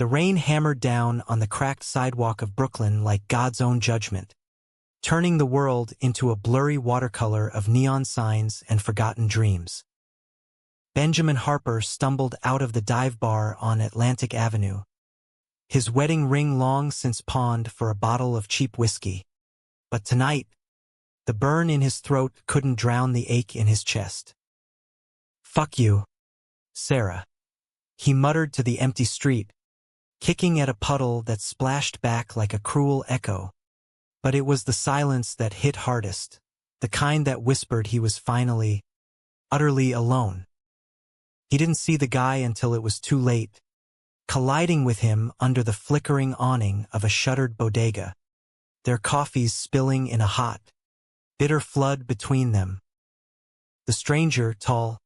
The rain hammered down on the cracked sidewalk of Brooklyn like God's own judgment, turning the world into a blurry watercolor of neon signs and forgotten dreams. Benjamin Harper stumbled out of the dive bar on Atlantic Avenue, his wedding ring long since pawned for a bottle of cheap whiskey. But tonight, the burn in his throat couldn't drown the ache in his chest. "Fuck you, Sarah," he muttered to the empty street, kicking at a puddle that splashed back like a cruel echo. But it was the silence that hit hardest, the kind that whispered he was finally, utterly alone. He didn't see the guy until it was too late, colliding with him under the flickering awning of a shuttered bodega, their coffees spilling in a hot, bitter flood between them. The stranger, tall,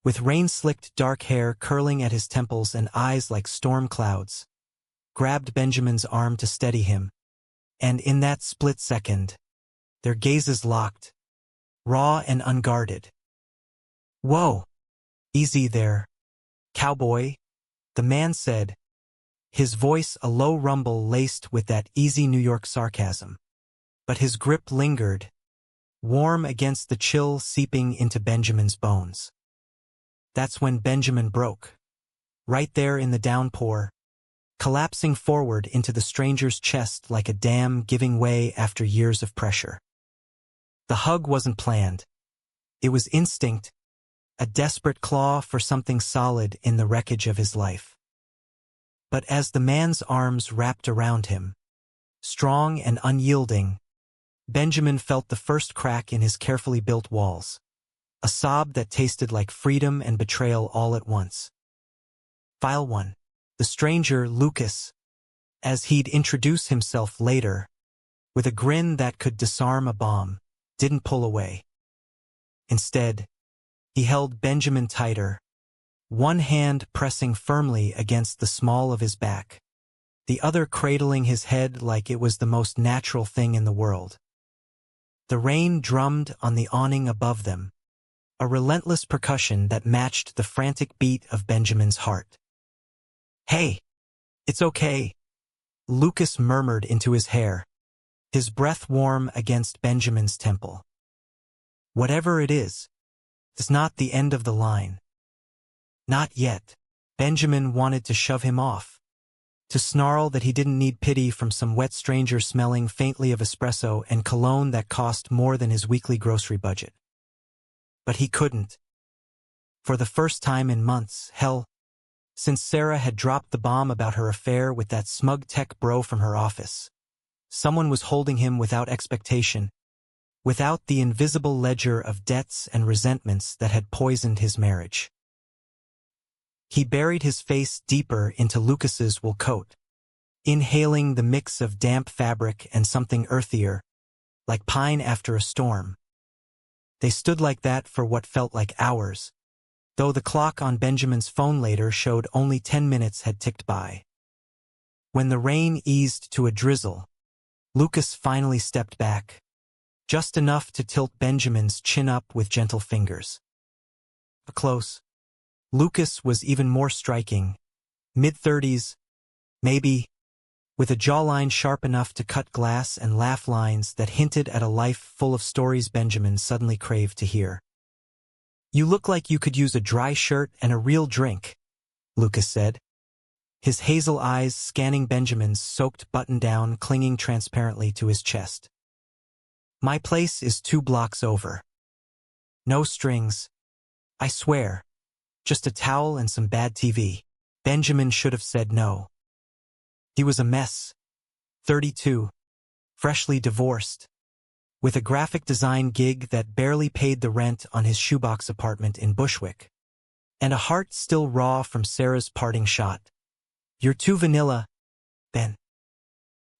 with rain-slicked dark hair curling at his temples and eyes like storm clouds, grabbed Benjamin's arm to steady him, and in that split second, their gazes locked, raw and unguarded. "Whoa! Easy there, cowboy," the man said, his voice a low rumble laced with that easy New York sarcasm. But his grip lingered, warm against the chill seeping into Benjamin's bones. That's when Benjamin broke, right there in the downpour, collapsing forward into the stranger's chest like a dam giving way after years of pressure. The hug wasn't planned. It was instinct, a desperate claw for something solid in the wreckage of his life. But as the man's arms wrapped around him, strong and unyielding, Benjamin felt the first crack in his carefully built walls, a sob that tasted like freedom and betrayal all at once. File 1. The stranger, Lucas, as he'd introduce himself later, with a grin that could disarm a bomb, didn't pull away. Instead, he held Benjamin tighter, one hand pressing firmly against the small of his back, the other cradling his head like it was the most natural thing in the world. The rain drummed on the awning above them, a relentless percussion that matched the frantic beat of Benjamin's heart. "Hey, it's okay," Lucas murmured into his hair, his breath warm against Benjamin's temple. "Whatever it is, it's not the end of the line." Not yet. Benjamin wanted to shove him off, to snarl that he didn't need pity from some wet stranger smelling faintly of espresso and cologne that cost more than his weekly grocery budget. But he couldn't. For the first time in months, hell, since Sarah had dropped the bomb about her affair with that smug tech bro from her office, someone was holding him without expectation, without the invisible ledger of debts and resentments that had poisoned his marriage. He buried his face deeper into Lucas's wool coat, inhaling the mix of damp fabric and something earthier, like pine after a storm. They stood like that for what felt like hours, though the clock on Benjamin's phone later showed only 10 minutes had ticked by. When the rain eased to a drizzle, Lucas finally stepped back, just enough to tilt Benjamin's chin up with gentle fingers. Up close, Lucas was even more striking, mid-30s, maybe, with a jawline sharp enough to cut glass and laugh lines that hinted at a life full of stories Benjamin suddenly craved to hear. "You look like you could use a dry shirt and a real drink," Lucas said, his hazel eyes scanning Benjamin's soaked button-down clinging transparently to his chest. "My place is 2 blocks over. No strings. I swear. Just a towel and some bad TV." Benjamin should have said no. He was a mess. 32. Freshly divorced. With a graphic design gig that barely paid the rent on his shoebox apartment in Bushwick. And a heart still raw from Sarah's parting shot. "You're too vanilla, Ben.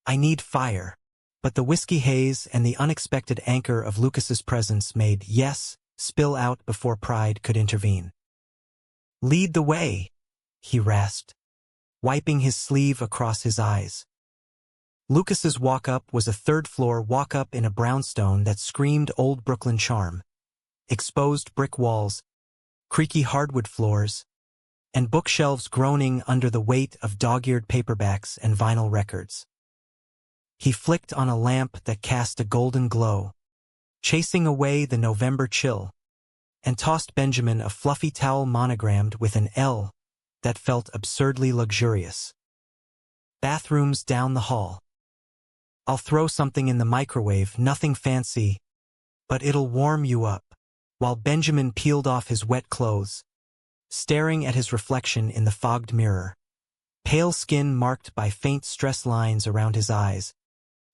I need fire." But the whiskey haze and the unexpected anchor of Lucas's presence made yes spill out before pride could intervene. "Lead the way," he rasped, wiping his sleeve across his eyes. Lucas's walk-up was a third-floor walk-up in a brownstone that screamed old Brooklyn charm. Exposed brick walls, creaky hardwood floors, and bookshelves groaning under the weight of dog-eared paperbacks and vinyl records. He flicked on a lamp that cast a golden glow, chasing away the November chill, and tossed Benjamin a fluffy towel monogrammed with an L that felt absurdly luxurious. Bathrooms down the hall. I'll throw something in the microwave, nothing fancy, but it'll warm you up. While Benjamin peeled off his wet clothes, staring at his reflection in the fogged mirror, pale skin marked by faint stress lines around his eyes,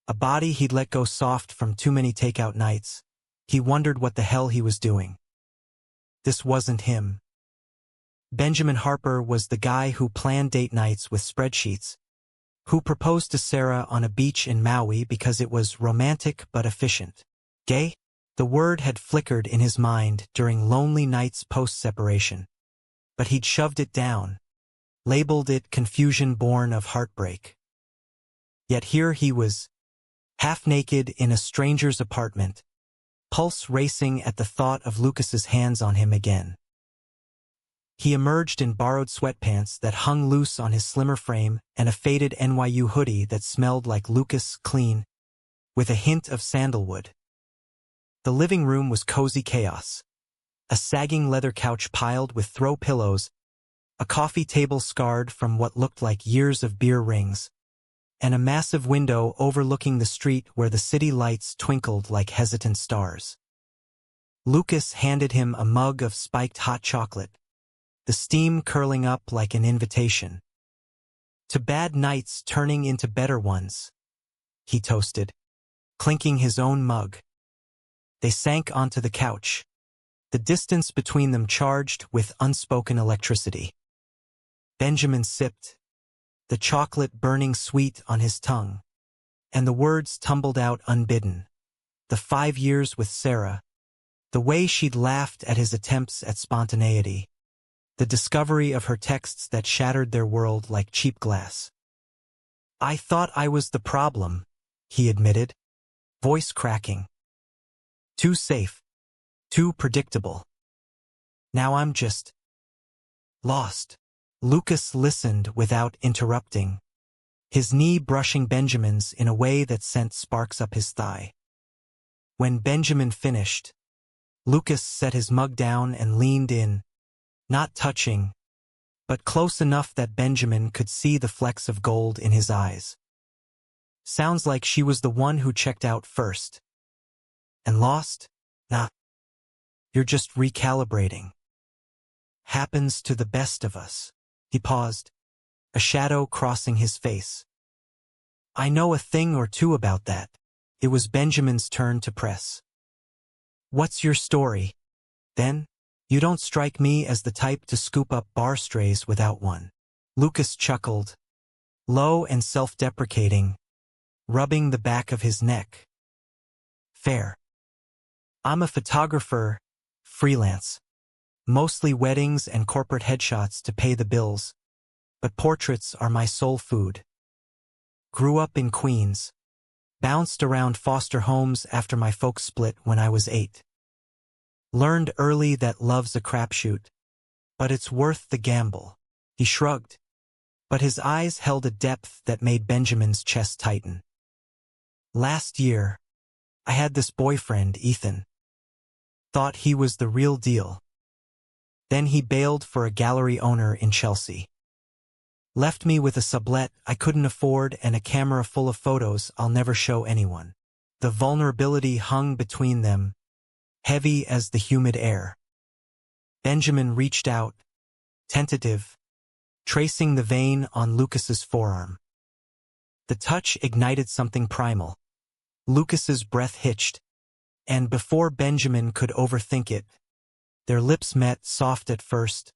a body he'd let go soft from too many takeout nights, he wondered what the hell he was doing. This wasn't him. Benjamin Harper was the guy who planned date nights with spreadsheets, who proposed to Sarah on a beach in Maui because it was romantic but efficient. Gay? The word had flickered in his mind during lonely nights post-separation, but he'd shoved it down, labeled it confusion born of heartbreak. Yet here he was, half-naked in a stranger's apartment, pulse racing at the thought of Lucas's hands on him again. He emerged in borrowed sweatpants that hung loose on his slimmer frame and a faded NYU hoodie that smelled like Lucas clean, with a hint of sandalwood. The living room was cozy chaos. A sagging leather couch piled with throw pillows, a coffee table scarred from what looked like years of beer rings, and a massive window overlooking the street where the city lights twinkled like hesitant stars. Lucas handed him a mug of spiked hot chocolate, the steam curling up like an invitation. To bad nights turning into better ones, he toasted, clinking his own mug. They sank onto the couch, the distance between them charged with unspoken electricity. Benjamin sipped, the chocolate burning sweet on his tongue, and the words tumbled out unbidden. The 5 years with Sarah, the way she'd laughed at his attempts at spontaneity, the discovery of her texts that shattered their world like cheap glass. I thought I was the problem, he admitted, voice cracking. Too safe. Too predictable. Now I'm just lost. Lucas listened without interrupting, his knee brushing Benjamin's in a way that sent sparks up his thigh. When Benjamin finished, Lucas set his mug down and leaned in, not touching, but close enough that Benjamin could see the flecks of gold in his eyes. Sounds like she was the one who checked out first. And lost? Nah. You're just recalibrating. Happens to the best of us. He paused, a shadow crossing his face. I know a thing or two about that. It was Benjamin's turn to press. What's your story? Then, you don't strike me as the type to scoop up bar strays without one. Lucas chuckled, low and self-deprecating, rubbing the back of his neck. Fair. I'm a photographer, freelance. Mostly weddings and corporate headshots to pay the bills, but portraits are my soul food. Grew up in Queens. Bounced around foster homes after my folks split when I was 8. Learned early that love's a crapshoot, but it's worth the gamble. He shrugged, but his eyes held a depth that made Benjamin's chest tighten. Last year, I had this boyfriend, Ethan. Thought he was the real deal. Then he bailed for a gallery owner in Chelsea. Left me with a sublet I couldn't afford and a camera full of photos I'll never show anyone. The vulnerability hung between them, heavy as the humid air. Benjamin reached out, tentative, tracing the vein on Lucas's forearm. The touch ignited something primal. Lucas's breath hitched, and before Benjamin could overthink it, their lips met, soft at first,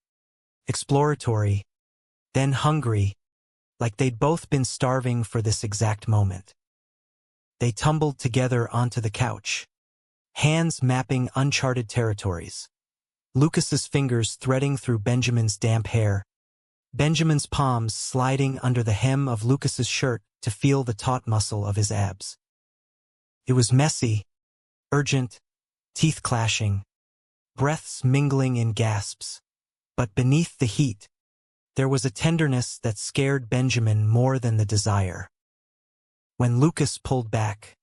exploratory, then hungry, like they'd both been starving for this exact moment. They tumbled together onto the couch, hands mapping uncharted territories. Lucas's fingers threading through Benjamin's damp hair, Benjamin's palms sliding under the hem of Lucas's shirt to feel the taut muscle of his abs. It was messy, urgent, teeth clashing, breaths mingling in gasps, but beneath the heat, There was a tenderness that scared Benjamin more than the desire. When Lucas pulled back,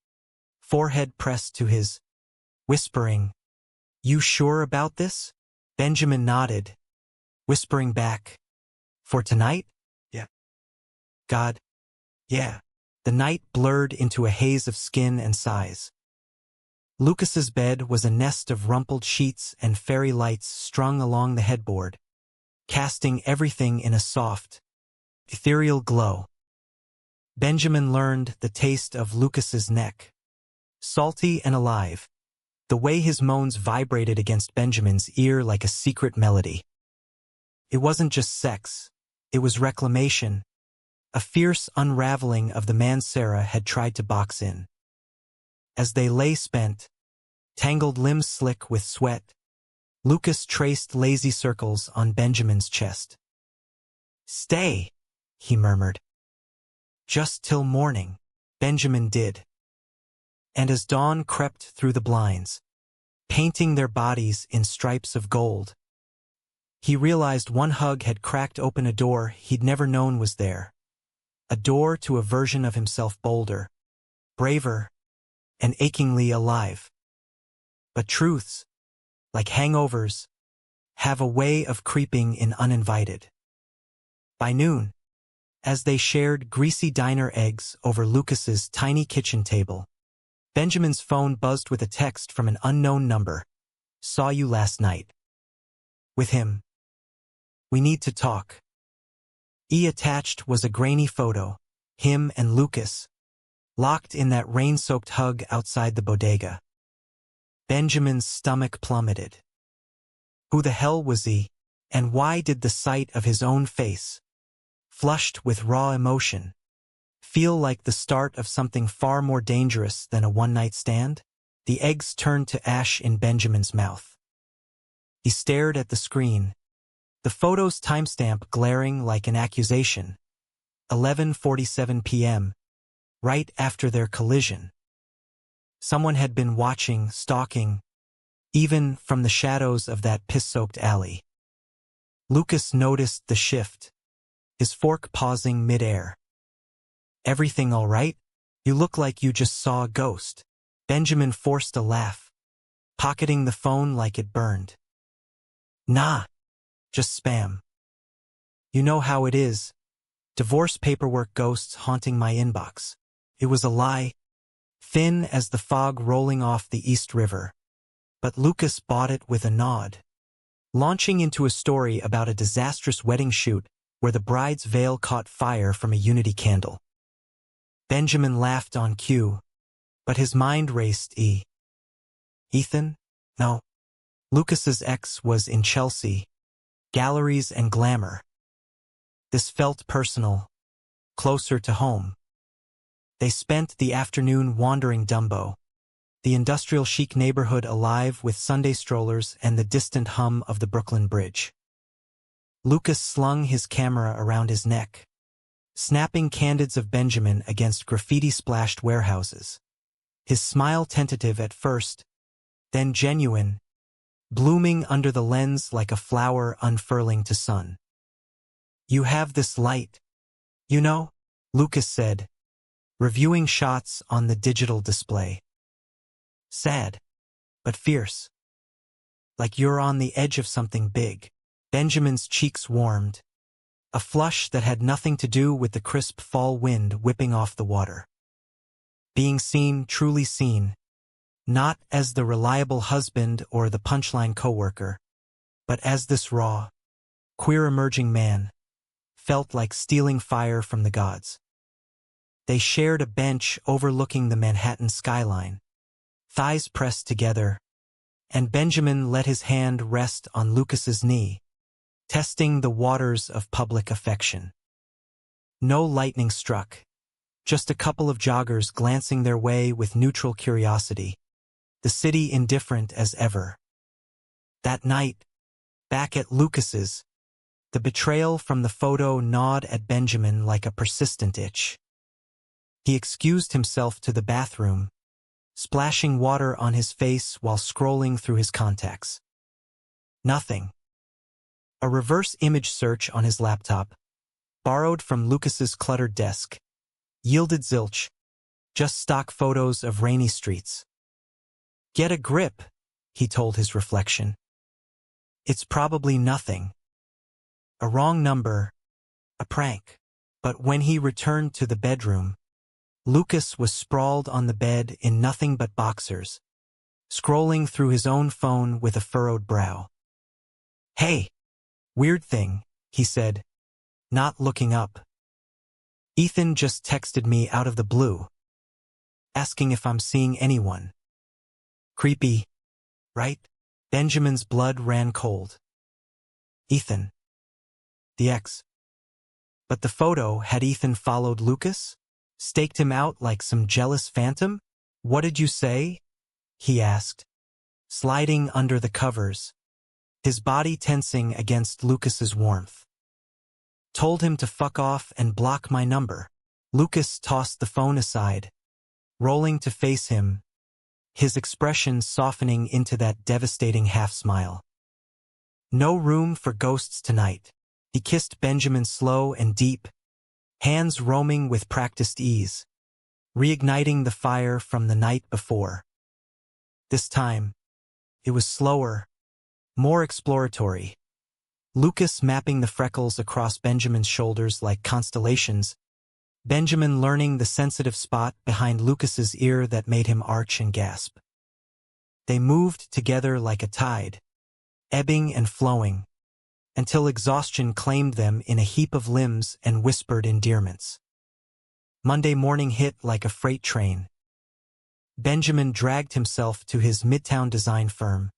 forehead pressed to his, whispering, "You sure about this?" Benjamin nodded, whispering back, "For tonight?" "Yeah." "God, yeah." The night blurred into a haze of skin and sighs. Lucas's bed was a nest of rumpled sheets and fairy lights strung along the headboard, casting everything in a soft, ethereal glow. Benjamin learned the taste of Lucas's neck, salty and alive, the way his moans vibrated against Benjamin's ear like a secret melody. It wasn't just sex, it was reclamation, a fierce unraveling of the man Sarah had tried to box in. As they lay spent, tangled limbs slick with sweat, Lucas traced lazy circles on Benjamin's chest. "Stay," he murmured. "Just till morning." Benjamin did. And as dawn crept through the blinds, painting their bodies in stripes of gold, he realized one hug had cracked open a door he'd never known was there. A door to a version of himself bolder, braver, and achingly alive. But truths, like hangovers, have a way of creeping in uninvited. By noon, as they shared greasy diner eggs over Lucas's tiny kitchen table, Benjamin's phone buzzed with a text from an unknown number. "Saw you last night." With him. "We need to talk." Attached was a grainy photo, him and Lucas, locked in that rain-soaked hug outside the bodega. Benjamin's stomach plummeted. Who the hell was he, and why did the sight of his own face, flushed with raw emotion, feel like the start of something far more dangerous than a one-night stand? The eggs turned to ash in Benjamin's mouth. He stared at the screen, the photo's timestamp glaring like an accusation. 11:47 p.m., right after their collision. Someone had been watching, stalking, even from the shadows of that piss-soaked alley. Lucas noticed the shift, his fork pausing mid-air. "Everything all right? You look like you just saw a ghost." Benjamin forced a laugh, pocketing the phone like it burned. "Nah, just spam. You know how it is. Divorce paperwork ghosts haunting my inbox." It was a lie, thin as the fog rolling off the East River. But Lucas bought it with a nod, launching into a story about a disastrous wedding shoot where the bride's veil caught fire from a unity candle. Benjamin laughed on cue, but his mind raced. Ethan? No. Lucas's ex was in Chelsea, galleries and glamour. This felt personal, closer to home. They spent the afternoon wandering Dumbo, the industrial chic neighborhood alive with Sunday strollers and the distant hum of the Brooklyn Bridge. Lucas slung his camera around his neck, snapping candids of Benjamin against graffiti-splashed warehouses. His smile tentative at first, then genuine, blooming under the lens like a flower unfurling to sun. "You have this light, you know," Lucas said, reviewing shots on the digital display. "Sad, but fierce. Like you're on the edge of something big." Benjamin's cheeks warmed, a flush that had nothing to do with the crisp fall wind whipping off the water. Being seen, truly seen, not as the reliable husband or the punchline coworker, but as this raw, queer emerging man, felt like stealing fire from the gods. They shared a bench overlooking the Manhattan skyline, thighs pressed together, and Benjamin let his hand rest on Lucas's knee, testing the waters of public affection. No lightning struck, just a couple of joggers glancing their way with neutral curiosity, the city indifferent as ever. That night, back at Lucas's, the betrayal from the photo gnawed at Benjamin like a persistent itch. He excused himself to the bathroom, splashing water on his face while scrolling through his contacts. Nothing. A reverse image search on his laptop, borrowed from Lucas's cluttered desk, yielded zilch, just stock photos of rainy streets. Get a grip, he told his reflection. It's probably nothing. A wrong number, a prank. But when he returned to the bedroom, Lucas was sprawled on the bed in nothing but boxers, scrolling through his own phone with a furrowed brow. Hey, weird thing, he said, not looking up. Ethan just texted me out of the blue, asking if I'm seeing anyone. Creepy, right? Benjamin's blood ran cold. Ethan. The ex. But the photo had Ethan followed Lucas? Staked him out like some jealous phantom? What did you say? He asked, sliding under the covers, his body tensing against Lucas's warmth. Told him to fuck off and block my number. Lucas tossed the phone aside, rolling to face him, his expression softening into that devastating half-smile. No room for ghosts tonight. He kissed Benjamin slow and deep, hands roaming with practiced ease, reigniting the fire from the night before. This time, it was slower, more exploratory. Lucas mapping the freckles across Benjamin's shoulders like constellations, Benjamin learning the sensitive spot behind Lucas's ear that made him arch and gasp. They moved together like a tide, ebbing and flowing, until exhaustion claimed them in a heap of limbs and whispered endearments. Monday morning hit like a freight train. Benjamin dragged himself to his midtown design firm,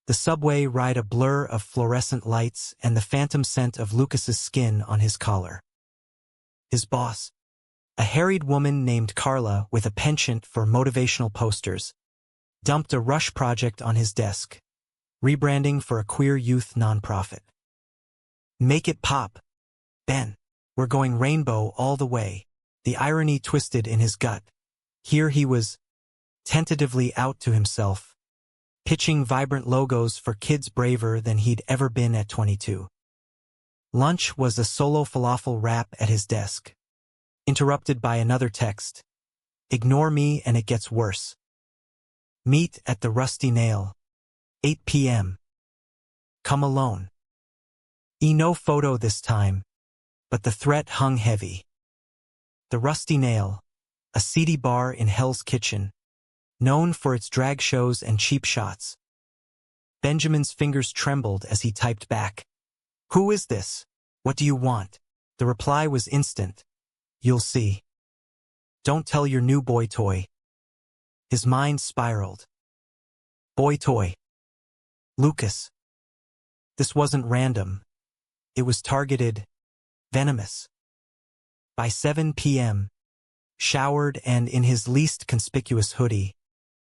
the subway ride a blur of fluorescent lights and the phantom scent of Lucas's skin on his collar. His boss, a harried woman named Carla with a penchant for motivational posters, dumped a rush project on his desk, rebranding for a queer youth nonprofit. Make it pop, Ben. We're going rainbow all the way. The irony twisted in his gut. Here he was, tentatively out to himself, pitching vibrant logos for kids braver than he'd ever been at 22. Lunch was a solo falafel wrap at his desk, interrupted by another text. Ignore me and it gets worse. Meet at the Rusty Nail. 8 p.m. Come alone. No photo this time, but the threat hung heavy. The Rusty Nail, a seedy bar in Hell's Kitchen, known for its drag shows and cheap shots. Benjamin's fingers trembled as he typed back. Who is this? What do you want? The reply was instant. You'll see. Don't tell your new boy toy. His mind spiraled. Boy toy. Lucas. This wasn't random. It was targeted, venomous. By 7 p.m., showered and in his least conspicuous hoodie,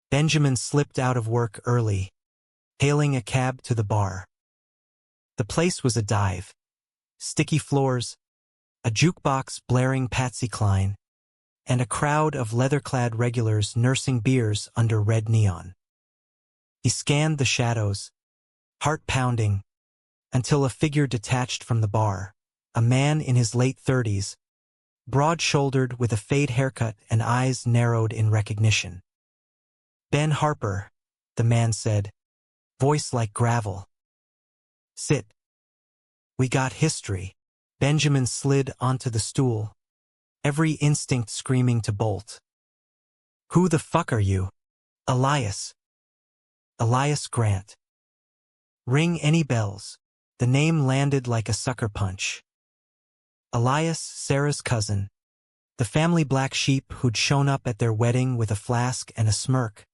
Benjamin slipped out of work early, hailing a cab to the bar. The place was a dive. Sticky floors, a jukebox blaring Patsy Cline, and a crowd of leather-clad regulars nursing beers under red neon. He scanned the shadows, heart pounding, until a figure detached from the bar, a man in his late 30s, broad-shouldered with a fade haircut and eyes narrowed in recognition. Ben Harper, the man said, voice like gravel. Sit. We got history. Benjamin slid onto the stool, every instinct screaming to bolt. Who the fuck are you? Elias. Elias Grant. Ring any bells. The name landed like a sucker punch. Elias, Sarah's cousin, the family black sheep who'd shown up at their wedding with a flask and a smirk.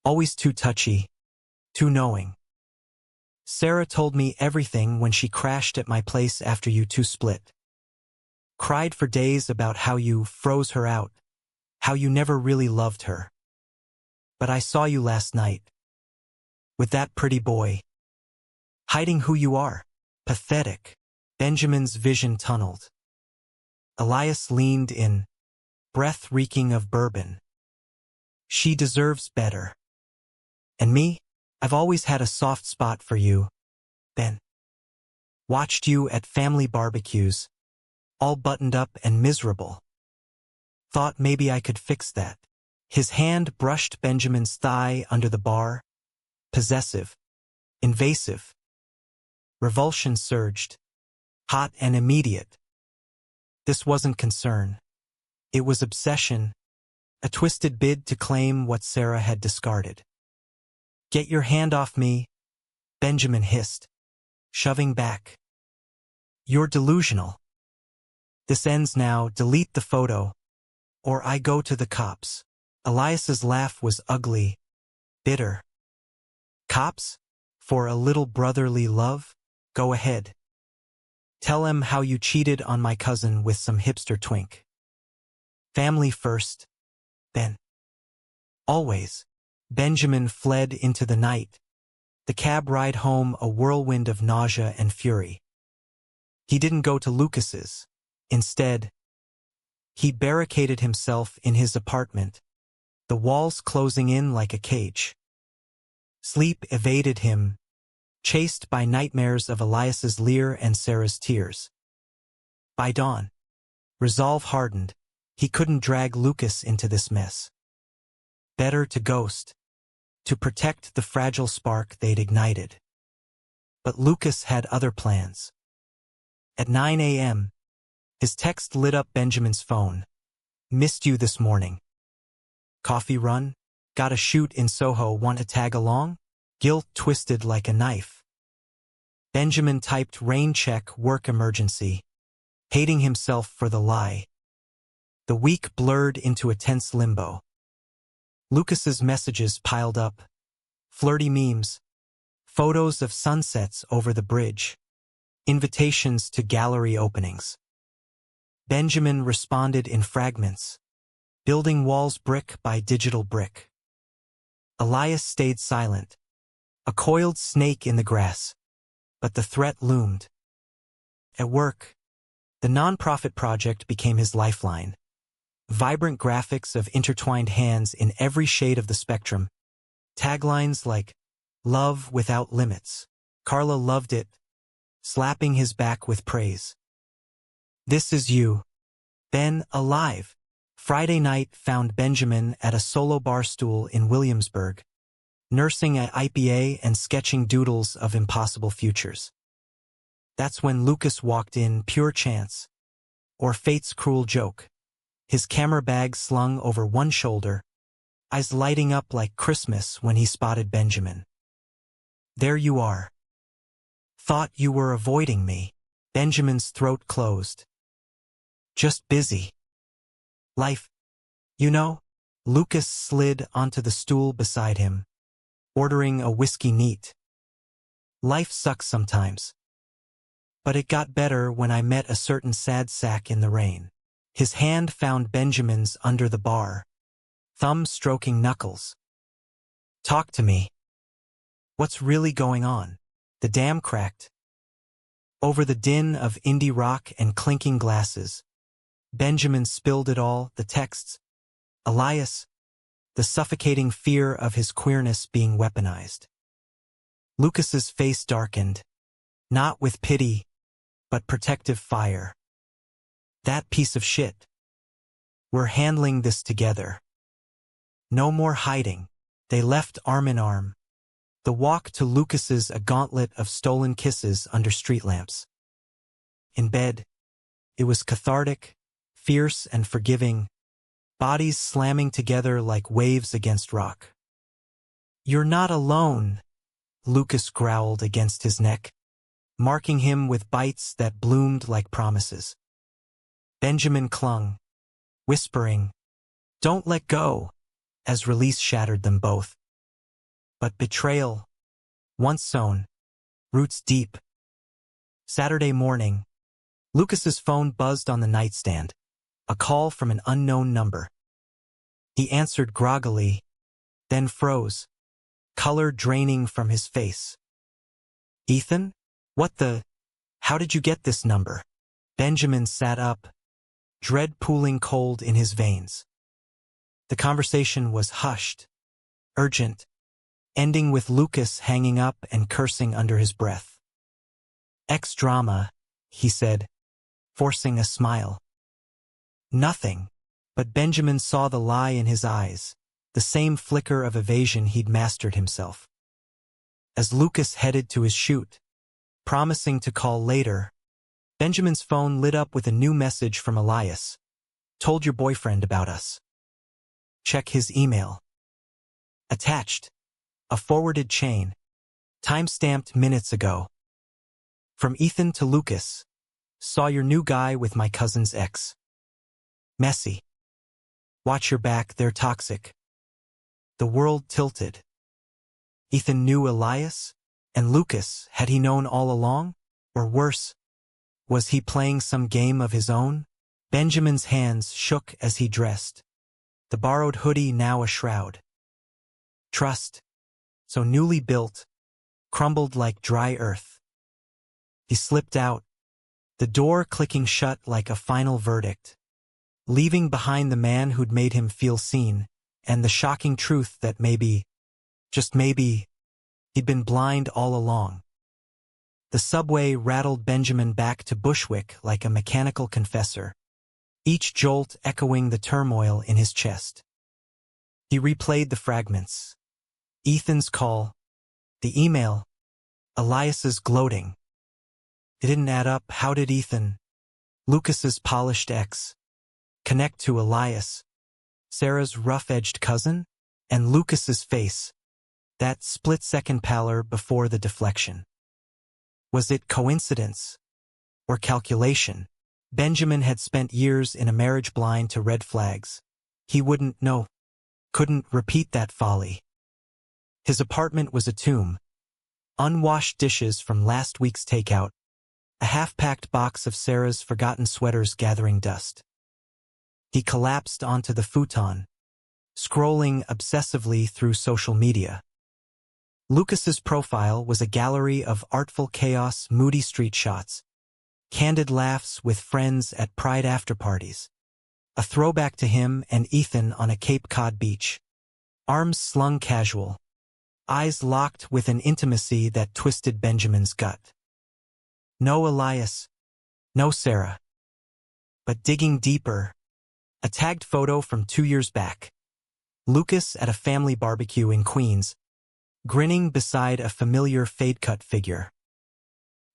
Always too touchy, too knowing. Sarah told me everything when she crashed at my place after you two split. Cried for days about how you froze her out, how you never really loved her. But I saw you last night. With that pretty boy. Hiding who you are. Pathetic. Benjamin's vision tunneled. Elias leaned in, breath reeking of bourbon. She deserves better. And me? I've always had a soft spot for you, Ben. Watched you at family barbecues, all buttoned up and miserable. Thought maybe I could fix that. His hand brushed Benjamin's thigh under the bar. Possessive. Invasive. Revulsion surged. Hot and immediate. This wasn't concern. It was obsession, a twisted bid to claim what Sarah had discarded. Get your hand off me, Benjamin hissed, shoving back. You're delusional. This ends now, delete the photo, or I go to the cops. Elias's laugh was ugly, bitter. Cops? For a little brotherly love? Go ahead. Tell him how you cheated on my cousin with some hipster twink. Family first, then. Always. Benjamin fled into the night, the cab ride home a whirlwind of nausea and fury. He didn't go to Lucas's. Instead, he barricaded himself in his apartment, the walls closing in like a cage. Sleep evaded him, chased by nightmares of Elias's leer and Sarah's tears. By dawn, resolve hardened. He couldn't drag Lucas into this mess. Better to ghost, to protect the fragile spark they'd ignited. But Lucas had other plans. At 9 a.m., his text lit up Benjamin's phone. Missed you this morning. Coffee run? Got a shoot in Soho, want to tag along? Guilt twisted like a knife. Benjamin typed rain check, work emergency, hating himself for the lie. The week blurred into a tense limbo. Lucas's messages piled up. Flirty memes, photos of sunsets over the bridge, invitations to gallery openings. Benjamin responded in fragments, building walls brick by digital brick. Elias stayed silent, a coiled snake in the grass, but the threat loomed. At work, the nonprofit project became his lifeline. Vibrant graphics of intertwined hands in every shade of the spectrum. Taglines like, "Love without limits." Carla loved it, slapping his back with praise. "This is you." Then, alive. Friday night found Benjamin at a solo bar stool in Williamsburg, nursing an IPA and sketching doodles of impossible futures. That's when Lucas walked in, pure chance, or fate's cruel joke. His camera bag slung over one shoulder, eyes lighting up like Christmas when he spotted Benjamin. "There you are. Thought you were avoiding me." Benjamin's throat closed. "Just busy. Life, you know." Lucas slid onto the stool beside him, ordering a whiskey neat. "Life sucks sometimes. But it got better when I met a certain sad sack in the rain." His hand found Benjamin's under the bar, thumb stroking knuckles. "Talk to me. What's really going on?" The dam cracked. Over the din of indie rock and clinking glasses, Benjamin spilled it all, the texts, Elias, the suffocating fear of his queerness being weaponized. Lucas's face darkened, not with pity, but protective fire. "That piece of shit. We're handling this together. No more hiding." They left arm in arm. The walk to Lucas's a gauntlet of stolen kisses under street lamps. In bed, it was cathartic, fierce and forgiving, bodies slamming together like waves against rock. "You're not alone," Lucas growled against his neck, marking him with bites that bloomed like promises. Benjamin clung, whispering, "Don't let go," as release shattered them both. But betrayal, once sown, roots deep. Saturday morning, Lucas's phone buzzed on the nightstand, a call from an unknown number. He answered groggily, then froze, color draining from his face. "Ethan? What the? How did you get this number?" Benjamin sat up, dread pooling cold in his veins. The conversation was hushed, urgent, ending with Lucas hanging up and cursing under his breath. Ex-drama, he said, forcing a smile. Nothing, but Benjamin saw the lie in his eyes, the same flicker of evasion he'd mastered himself. As Lucas headed to his shoot, promising to call later, Benjamin's phone lit up with a new message from Elias. Told your boyfriend about us. Check his email. Attached. A forwarded chain. Time-stamped minutes ago. From Ethan to Lucas. Saw your new guy with my cousin's ex. Messy. Watch your back, they're toxic. The world tilted. Ethan knew Elias? And Lucas, had he known all along? Or worse, was he playing some game of his own? Benjamin's hands shook as he dressed. The borrowed hoodie now a shroud. Trust, so newly built, crumbled like dry earth. He slipped out, the door clicking shut like a final verdict, leaving behind the man who'd made him feel seen, and the shocking truth that maybe, just maybe, he'd been blind all along. The subway rattled Benjamin back to Bushwick like a mechanical confessor, each jolt echoing the turmoil in his chest. He replayed the fragments. Ethan's call, the email, Elias's gloating. It didn't add up. How did Ethan, Lucas's polished ex, connect to Elias, Sarah's rough-edged cousin, and Lucas's face, that split-second pallor before the deflection? Was it coincidence or calculation? Benjamin had spent years in a marriage blind to red flags. He wouldn't know, couldn't repeat that folly. His apartment was a tomb. Unwashed dishes from last week's takeout, a half-packed box of Sarah's forgotten sweaters gathering dust. He collapsed onto the futon, scrolling obsessively through social media. Lucas's profile was a gallery of artful chaos, moody street shots, candid laughs with friends at pride after-parties, a throwback to him and Ethan on a Cape Cod beach, arms slung casual, eyes locked with an intimacy that twisted Benjamin's gut. No Elias, no Sarah. But digging deeper, a tagged photo from 2 years back. Lucas at a family barbecue in Queens, grinning beside a familiar fade-cut figure.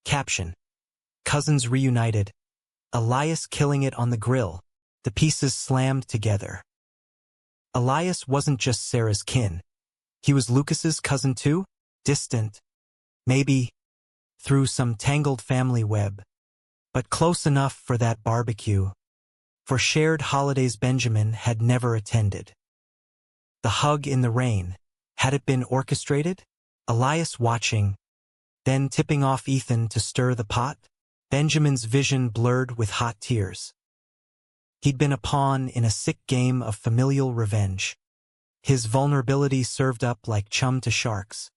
Caption: Cousins reunited. Elias killing it on the grill, the pieces slammed together. Elias wasn't just Sarah's kin. He was Lucas's cousin too? Distant, maybe, through some tangled family web, but close enough for that barbecue, for shared holidays Benjamin had never attended. The hug in the rain, had it been orchestrated? Elias watching, then tipping off Ethan to stir the pot? Benjamin's vision blurred with hot tears. He'd been a pawn in a sick game of familial revenge. His vulnerability served up like chum to sharks.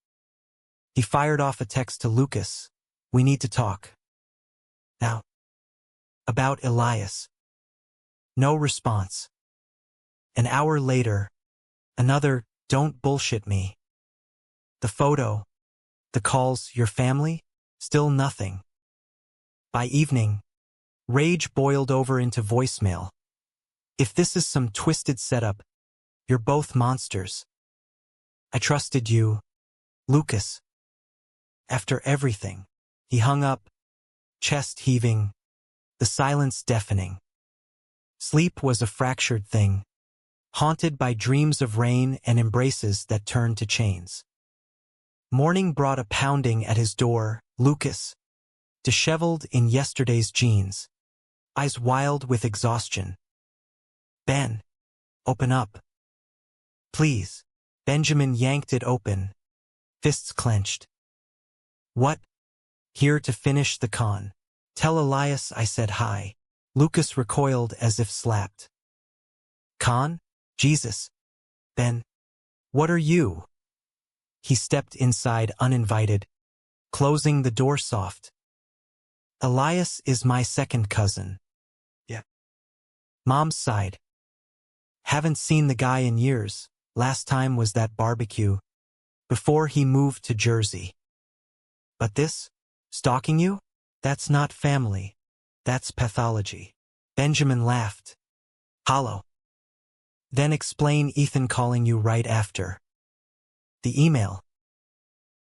He fired off a text to Lucas. We need to talk. Now. About Elias. No response. An hour later, another "don't bullshit me." The photo, the calls, your family, still nothing. By evening, rage boiled over into voicemail. If this is some twisted setup, you're both monsters. I trusted you, Lucas. After everything, he hung up, chest heaving, the silence deafening. Sleep was a fractured thing, haunted by dreams of rain and embraces that turned to chains. Morning brought a pounding at his door. Lucas, disheveled in yesterday's jeans, eyes wild with exhaustion. Ben, open up. Please. Benjamin yanked it open, fists clenched. What? Here to finish the con. Tell Elias I said hi. Lucas recoiled as if slapped. Con? Jesus. Ben. What are you? He stepped inside uninvited, closing the door soft. Elias is my second cousin. Yeah. Mom's side. Haven't seen the guy in years. Last time was that barbecue, before he moved to Jersey. But this? Stalking you? That's not family. That's pathology. Benjamin laughed. Hollow. Then explain Ethan calling you right after. The email.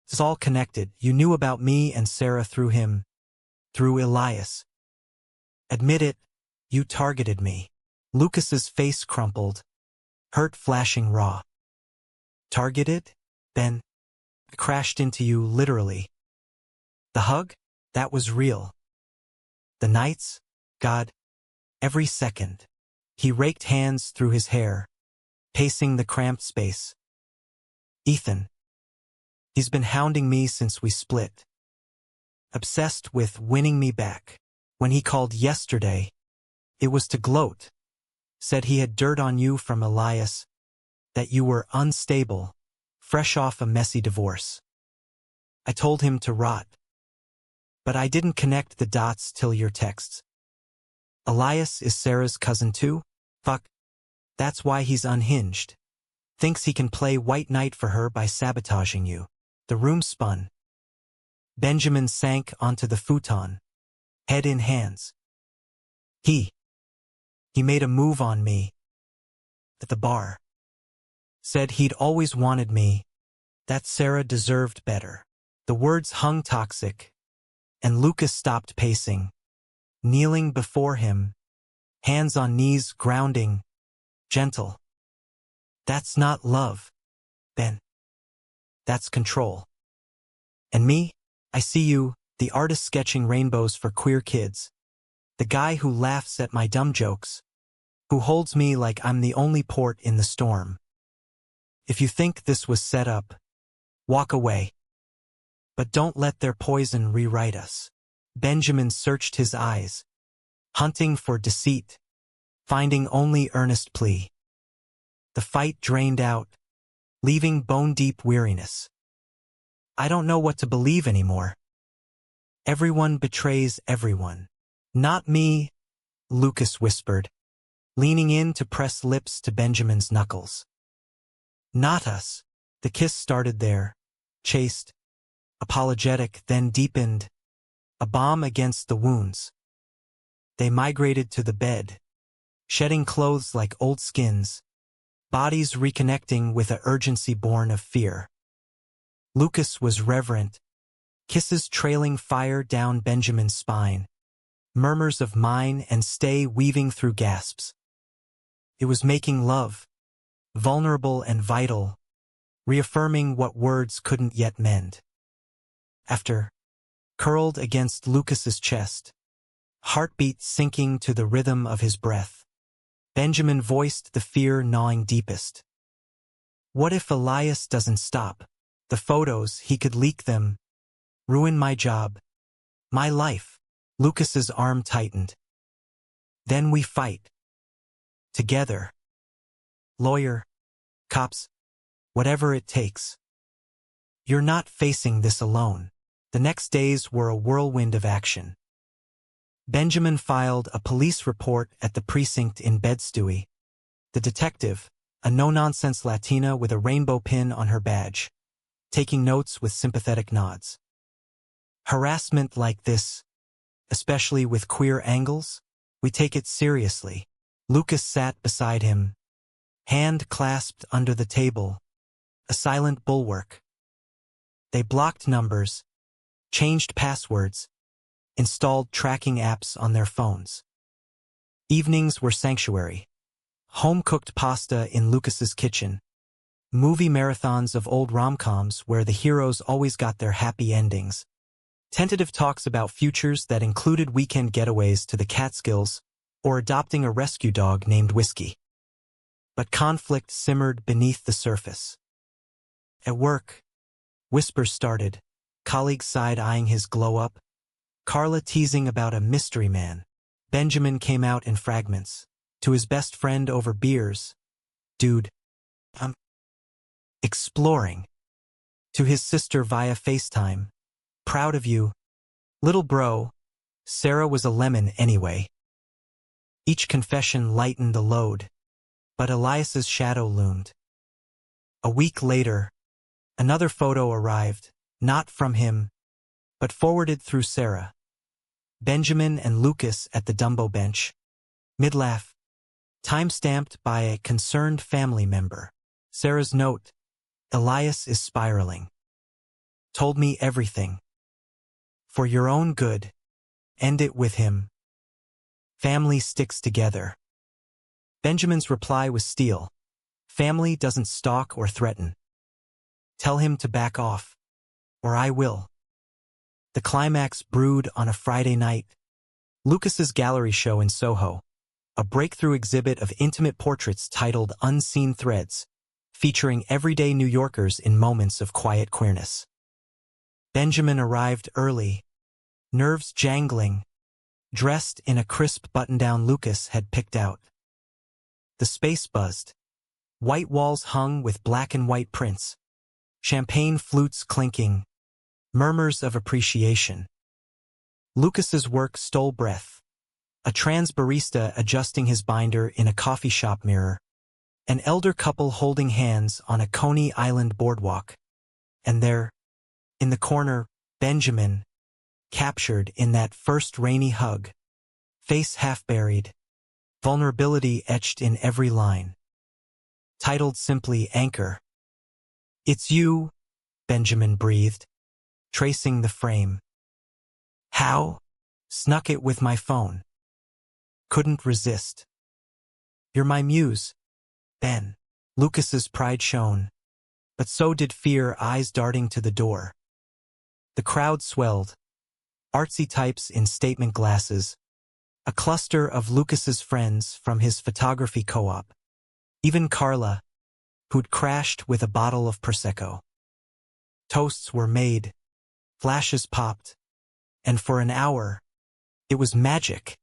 It's all connected. You knew about me and Sarah through him. Through Elias. Admit it, you targeted me. Lucas's face crumpled, hurt flashing raw. Targeted? Ben? I crashed into you literally. The hug? That was real. The nights? God. Every second. He raked hands through his hair, pacing the cramped space. Ethan. He's been hounding me since we split. Obsessed with winning me back. When he called yesterday, it was to gloat. Said he had dirt on you from Elias, that you were unstable, fresh off a messy divorce. I told him to rot. But I didn't connect the dots till your texts. Elias is Sarah's cousin too? Fuck. That's why he's unhinged. Thinks he can play white knight for her by sabotaging you. The room spun. Benjamin sank onto the futon, head in hands. He made a move on me. At the bar. Said he'd always wanted me, that Sarah deserved better. The words hung toxic, and Lucas stopped pacing, kneeling before him, hands on knees grounding, gentle. That's not love, Ben. That's control. And me, I see you, the artist sketching rainbows for queer kids. The guy who laughs at my dumb jokes. Who holds me like I'm the only port in the storm. If you think this was set up, walk away. But don't let their poison rewrite us. Benjamin searched his eyes, hunting for deceit, finding only earnest plea. The fight drained out, leaving bone-deep weariness. I don't know what to believe anymore. Everyone betrays everyone. Not me, Lucas whispered, leaning in to press lips to Benjamin's knuckles. Not us. The kiss started there, chaste, apologetic, then deepened, a balm against the wounds. They migrated to the bed, shedding clothes like old skins, bodies reconnecting with an urgency born of fear. Lucas was reverent, kisses trailing fire down Benjamin's spine, murmurs of mine and stay weaving through gasps. It was making love, vulnerable and vital, reaffirming what words couldn't yet mend. After, curled against Lucas's chest, heartbeat sinking to the rhythm of his breath, Benjamin voiced the fear gnawing deepest. What if Elias doesn't stop? The photos, he could leak them, ruin my job, my life. Lucas's arm tightened. Then we fight. Together. Lawyer, cops, whatever it takes. You're not facing this alone. The next days were a whirlwind of action. Benjamin filed a police report at the precinct in Bed-Stuy. The detective, a no-nonsense Latina with a rainbow pin on her badge, taking notes with sympathetic nods. Harassment like this, especially with queer angles, we take it seriously. Lucas sat beside him, hand clasped under the table, a silent bulwark. They blocked numbers, changed passwords, installed tracking apps on their phones. Evenings were sanctuary. Home-cooked pasta in Lucas's kitchen. Movie marathons of old rom-coms where the heroes always got their happy endings. Tentative talks about futures that included weekend getaways to the Catskills or adopting a rescue dog named Whiskey. But conflict simmered beneath the surface. At work, whispers started, colleagues side-eyeing his glow-up, Carla teasing about a mystery man. Benjamin came out in fragments. To his best friend over beers. Dude, I'm exploring. To his sister via FaceTime. Proud of you. Little bro. Sarah was a lemon anyway. Each confession lightened the load, but Elias's shadow loomed. A week later, another photo arrived, not from him, but forwarded through Sarah. Benjamin and Lucas at the Dumbo bench. Mid-laugh. Time-stamped by a concerned family member. Sarah's note. Elias is spiraling. Told me everything. For your own good. End it with him. Family sticks together. Benjamin's reply was steel. Family doesn't stalk or threaten. Tell him to back off. Or I will. The climax brewed on a Friday night. Lucas's gallery show in Soho. A breakthrough exhibit of intimate portraits titled Unseen Threads, featuring everyday New Yorkers in moments of quiet queerness. Benjamin arrived early, nerves jangling, dressed in a crisp button-down Lucas had picked out. The space buzzed. White walls hung with black and white prints, champagne flutes clinking, murmurs of appreciation. Lucas's work stole breath. A trans barista adjusting his binder in a coffee shop mirror, an elder couple holding hands on a Coney Island boardwalk, and there, in the corner, Benjamin, captured in that first rainy hug, face half buried, vulnerability etched in every line. Titled simply Anchor. It's you, Benjamin breathed, tracing the frame. How? Snuck it with my phone. Couldn't resist. You're my muse, Ben. Lucas's pride shone, but so did fear, eyes darting to the door. The crowd swelled. Artsy types in statement glasses, a cluster of Lucas's friends from his photography co-op. Even Carla, who'd crashed with a bottle of Prosecco. Toasts were made, flashes popped, and for an hour, it was magic.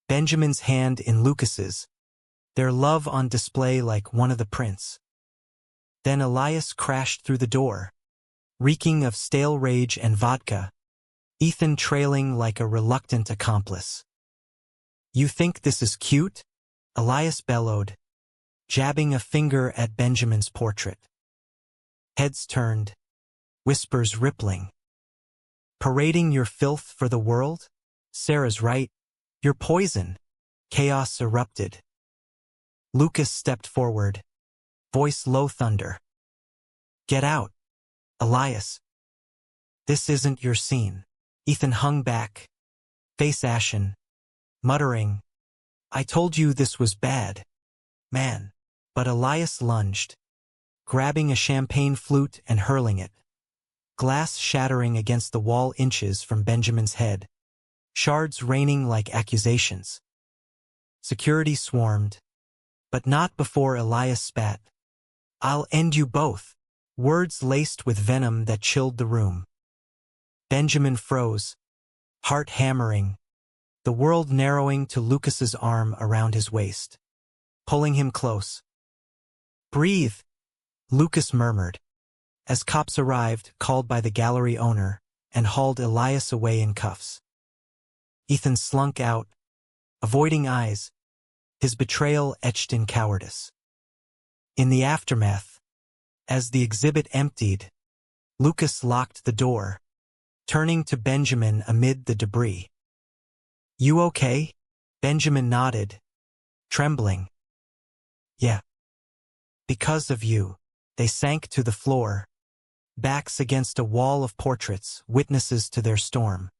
Benjamin's hand in Lucas's, their love on display like one of the prints. Then Elias crashed through the door, reeking of stale rage and vodka, Ethan trailing like a reluctant accomplice. You think this is cute? Elias bellowed, jabbing a finger at Benjamin's portrait. Heads turned, whispers rippling. Parading your filth for the world? Sarah's right. You're poison. Chaos erupted. Lucas stepped forward, voice low thunder. Get out, Elias. This isn't your scene. Ethan hung back, face ashen, muttering, I told you this was bad, man. But Elias lunged, grabbing a champagne flute and hurling it. Glass shattering against the wall inches from Benjamin's head. Shards raining like accusations. Security swarmed, but not before Elias spat. I'll end you both. Words laced with venom that chilled the room. Benjamin froze, heart hammering, the world narrowing to Lucas's arm around his waist, pulling him close. Breathe, Lucas murmured, as cops arrived, called by the gallery owner, and hauled Elias away in cuffs. Ethan slunk out, avoiding eyes, his betrayal etched in cowardice. In the aftermath, as the exhibit emptied, Lucas locked the door, turning to Benjamin amid the debris. You okay? Benjamin nodded, trembling. Yeah. Because of you, they sank to the floor, backs against a wall of portraits, witnesses to their storm.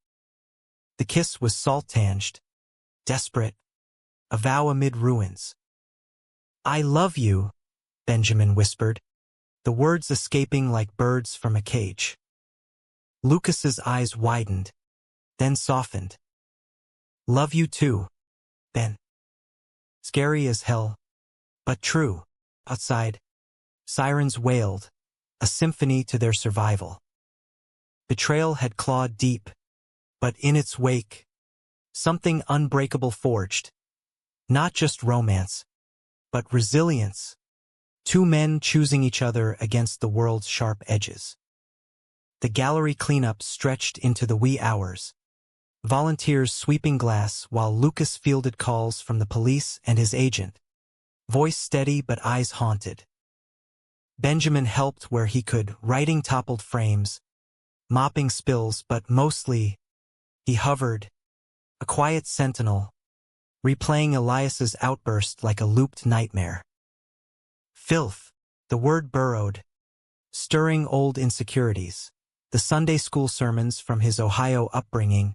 The kiss was salt-tanged, desperate, a vow amid ruins. I love you, Benjamin whispered, the words escaping like birds from a cage. Lucas's eyes widened, then softened. Love you too, Ben. Scary as hell, but true. Outside, sirens wailed, a symphony to their survival. Betrayal had clawed deep, but in its wake, something unbreakable forged. Not just romance, but resilience. Two men choosing each other against the world's sharp edges. The gallery cleanup stretched into the wee hours. Volunteers sweeping glass while Lucas fielded calls from the police and his agent. Voice steady but eyes haunted. Benjamin helped where he could, righting toppled frames, mopping spills, but mostly, he hovered, a quiet sentinel, replaying Elias's outburst like a looped nightmare. Filth, the word burrowed, stirring old insecurities, the Sunday school sermons from his Ohio upbringing,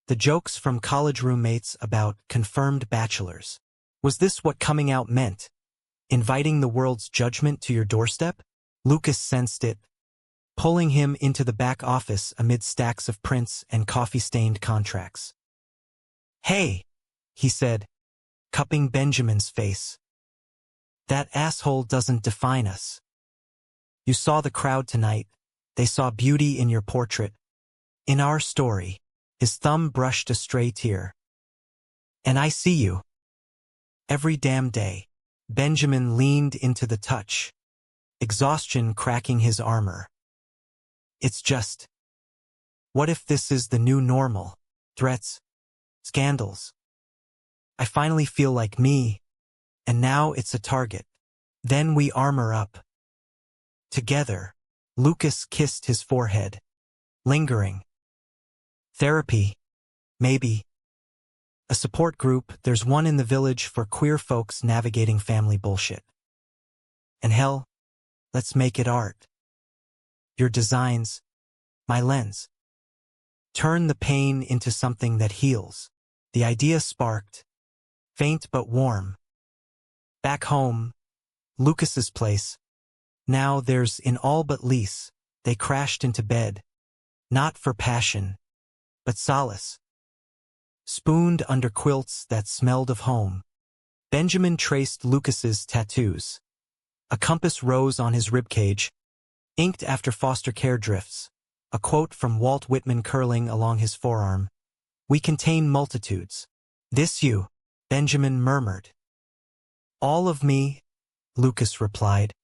the jokes from college roommates about confirmed bachelors. Was this what coming out meant? Inviting the world's judgment to your doorstep? Lucas sensed it, pulling him into the back office amid stacks of prints and coffee-stained contracts. "Hey," he said, cupping Benjamin's face. "That asshole doesn't define us. You saw the crowd tonight. They saw beauty in your portrait. In our story." His thumb brushed a stray tear. "And I see you. Every damn day." Benjamin leaned into the touch, exhaustion cracking his armor. "It's just, what if this is the new normal? Threats, scandals. I finally feel like me, and now it's a target. Then we armor up. Together." Lucas kissed his forehead, lingering. "Therapy, maybe. A support group, there's one in the village for queer folks navigating family bullshit. And hell, let's make it art. Your designs, my lens. Turn the pain into something that heals." The idea sparked, faint but warm. Back home, Lucas's place, now theirs in all but lease, they crashed into bed, not for passion, but solace. Spooned under quilts that smelled of home, Benjamin traced Lucas's tattoos. A compass rose on his ribcage, inked after foster care drifts, a quote from Walt Whitman curling along his forearm. "We contain multitudes." "This you," Benjamin murmured. "All of me," Lucas replied,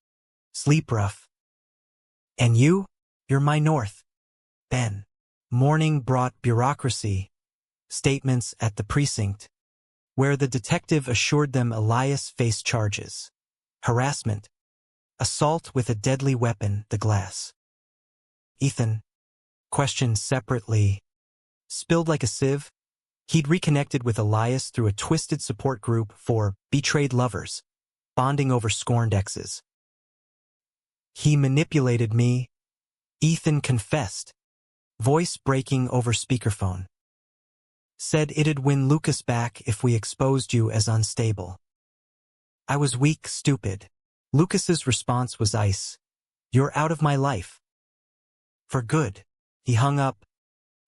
sleep rough. "And you? You're my north, Ben." Morning brought bureaucracy, statements at the precinct, where the detective assured them Elias faced charges. Harassment, assault with a deadly weapon, the glass. Ethan, questioned separately, spilled like a sieve. He'd reconnected with Elias through a twisted support group for betrayed lovers, bonding over scorned exes. "He manipulated me," Ethan confessed, voice breaking over speakerphone. "Said it'd win Lucas back if we exposed you as unstable. I was weak, stupid." Lucas's response was ice. "You're out of my life. For good." He hung up,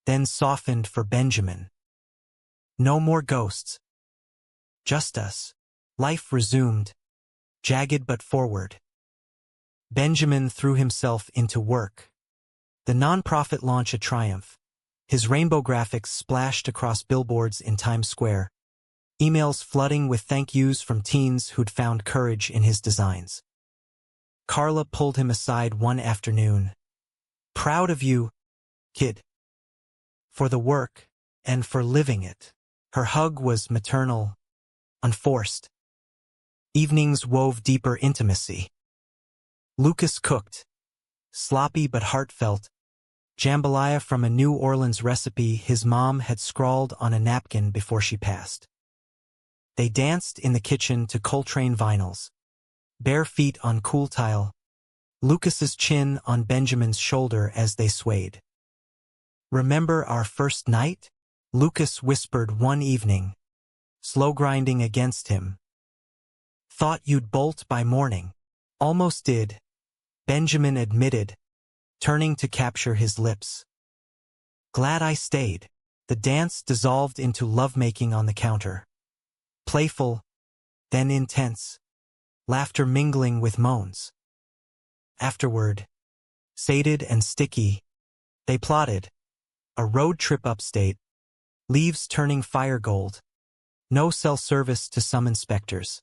then softened for Benjamin. "No more ghosts. Just us." Life resumed, jagged but forward. Benjamin threw himself into work. The nonprofit launch a triumph. His rainbow graphics splashed across billboards in Times Square, emails flooding with thank yous from teens who'd found courage in his designs. Carla pulled him aside one afternoon. "Proud of you, kid. For the work, and for living it." Her hug was maternal, unforced. Evenings wove deeper intimacy. Lucas cooked, sloppy but heartfelt, jambalaya from a New Orleans recipe his mom had scrawled on a napkin before she passed. They danced in the kitchen to Coltrane vinyls, bare feet on cool tile, Lucas's chin on Benjamin's shoulder as they swayed. "Remember our first night?" Lucas whispered one evening, slow grinding against him. "Thought you'd bolt by morning." "Almost did," Benjamin admitted, turning to capture his lips. "Glad I stayed." The dance dissolved into lovemaking on the counter. Playful, then intense, laughter mingling with moans. Afterward, sated and sticky, they plotted a road trip upstate, leaves turning fire gold, no cell service to some inspectors.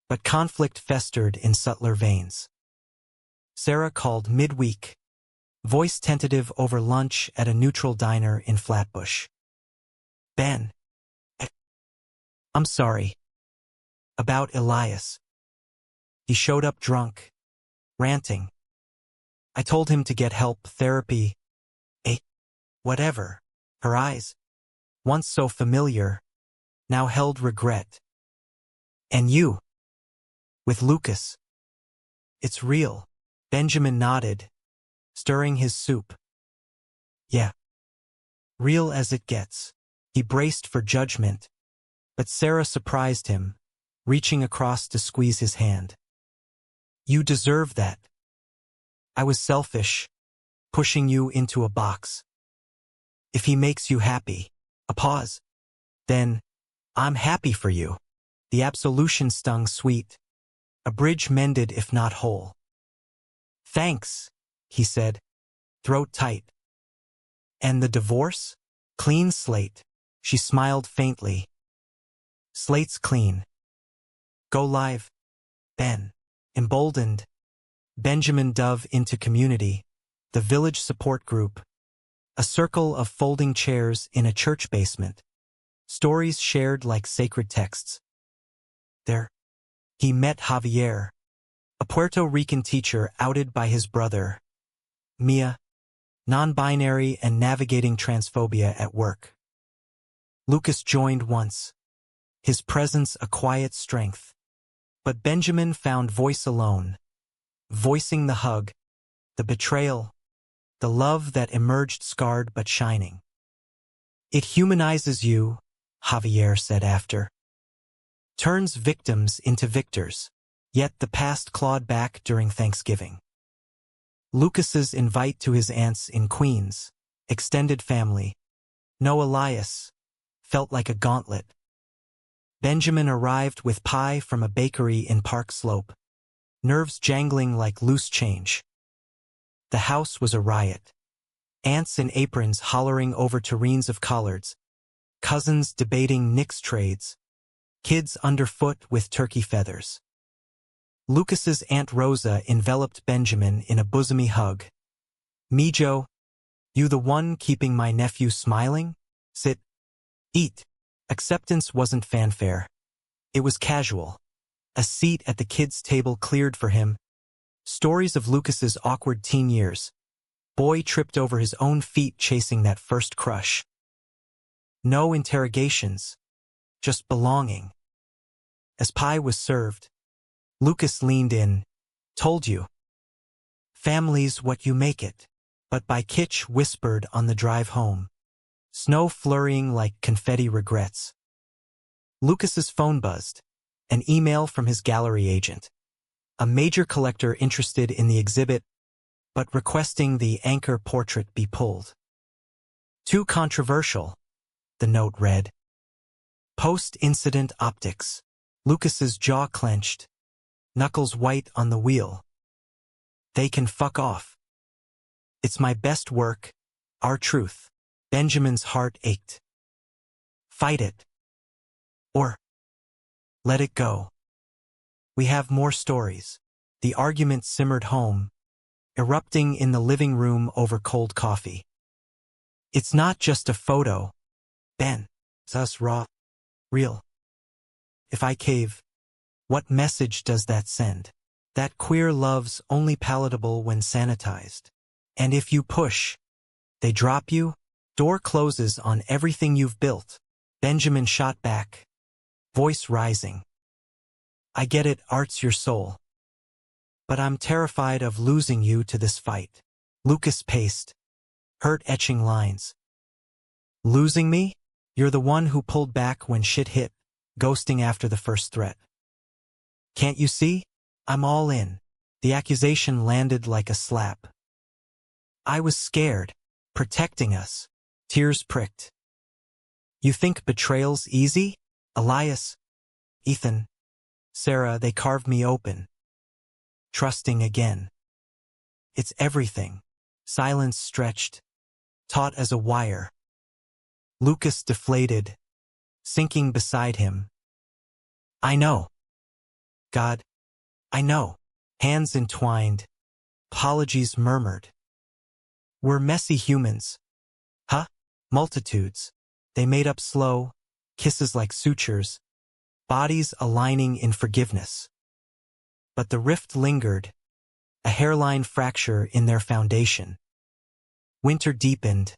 But conflict festered in subtler veins. Sarah called midweek, voice tentative over lunch at a neutral diner in Flatbush. "Ben, I'm sorry. About Elias. He showed up drunk, ranting. I told him to get help, therapy, whatever." Her eyes, once so familiar, now held regret. And you? With Lucas? It's real. Benjamin nodded, stirring his soup. Yeah. Real as it gets. He braced for judgment, but Sarah surprised him, reaching across to squeeze his hand. You deserve that. I was selfish, pushing you into a box. If he makes you happy, a pause. Then, I'm happy for you. The absolution stung sweet. A bridge mended if not whole. Thanks, he said, throat tight. And the divorce? Clean slate. She smiled faintly. Slate's clean. Go live. Ben. Emboldened, Benjamin dove into community, the village support group, a circle of folding chairs in a church basement, stories shared like sacred texts. There, he met Javier, a Puerto Rican teacher outed by his brother, Mia, non-binary and navigating transphobia at work. Lucas joined once, his presence a quiet strength. But Benjamin found voice alone, voicing the hug, the betrayal, the love that emerged scarred but shining. It humanizes you, Javier said after. Turns victims into victors, yet the past clawed back during Thanksgiving. Lucas's invite to his aunts in Queens, extended family, no Elias, felt like a gauntlet. Benjamin arrived with pie from a bakery in Park Slope, nerves jangling like loose change. The house was a riot. Aunts in aprons hollering over tureens of collards, cousins debating Knicks trades, kids underfoot with turkey feathers. Lucas's Aunt Rosa enveloped Benjamin in a bosomy hug. Mijo, you the one keeping my nephew smiling? Sit. Eat. Acceptance wasn't fanfare. It was casual. A seat at the kids' table cleared for him. Stories of Lucas's awkward teen years. Boy tripped over his own feet chasing that first crush. No interrogations. Just belonging. As pie was served, Lucas leaned in. Told you. Family's what you make it. But by Kitch whispered on the drive home. Snow flurrying like confetti regrets. Lucas's phone buzzed. An email from his gallery agent. A major collector interested in the exhibit, but requesting the anchor portrait be pulled. Too controversial, the note read. Post-incident optics. Lucas's jaw clenched. Knuckles white on the wheel. They can fuck off. It's my best work, our truth. Benjamin's heart ached. Fight it. Or let it go. We have more stories. The argument simmered home, erupting in the living room over cold coffee. It's not just a photo, Ben. It's us raw, real. If I cave, what message does that send? That queer love's only palatable when sanitized. And if you push, they drop you? Door closes on everything you've built. Benjamin shot back, voice rising. I get it, art's your soul. But I'm terrified of losing you to this fight. Lucas paced, hurt etching lines. Losing me? You're the one who pulled back when shit hit, ghosting after the first threat. Can't you see? I'm all in. The accusation landed like a slap. I was scared, protecting us. Tears pricked. You think betrayal's easy? Elias, Ethan, Sarah, they carved me open. Trusting again. It's everything. Silence stretched, taut as a wire. Lucas deflated, sinking beside him. I know. God, I know. Hands entwined. Apologies murmured. We're messy humans. Huh? Multitudes. They made up slow, kisses like sutures, bodies aligning in forgiveness. But the rift lingered, a hairline fracture in their foundation. Winter deepened,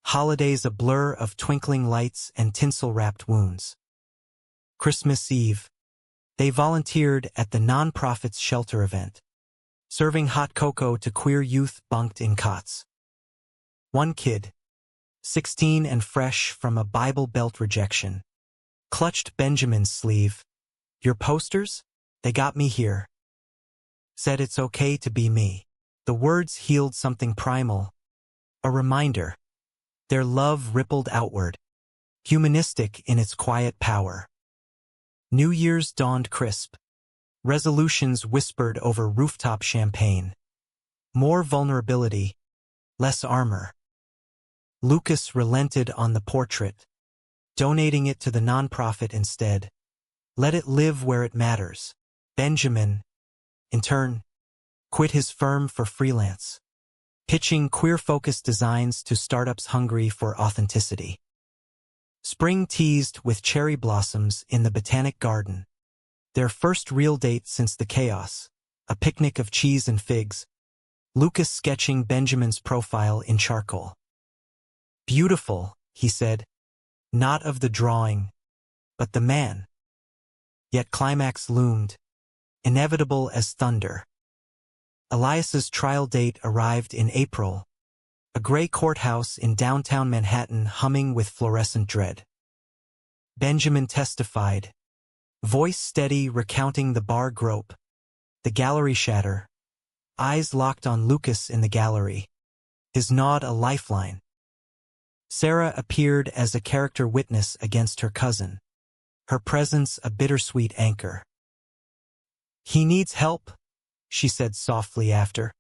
Holidays a blur of twinkling lights and tinsel-wrapped wounds. Christmas Eve. They volunteered at the nonprofit's shelter event, serving hot cocoa to queer youth bunked in cots. One kid, 16 and fresh from a Bible Belt rejection, clutched Benjamin's sleeve. "Your posters? They got me here." Said it's okay to be me. The words healed something primal. A reminder. Their love rippled outward, humanistic in its quiet power. New Year's dawned crisp. Resolutions whispered over rooftop champagne. More vulnerability, less armor. Lucas relented on the portrait, donating it to the nonprofit instead. Let it live where it matters. Benjamin, in turn, quit his firm for freelance, pitching queer-focused designs to startups hungry for authenticity. Spring teased with cherry blossoms in the Botanic Garden. Their first real date since the chaos, a picnic of cheese and figs, Lucas sketching Benjamin's profile in charcoal. "Beautiful," he said, "not of the drawing, but the man." Yet climax loomed, inevitable as thunder. Elias's trial date arrived in April, a gray courthouse in downtown Manhattan humming with fluorescent dread. Benjamin testified, voice steady recounting the bar grope, the gallery shatter, eyes locked on Lucas in the gallery, his nod a lifeline. Sarah appeared as a character witness against her cousin, her presence a bittersweet anchor. "He needs help," she said softly after,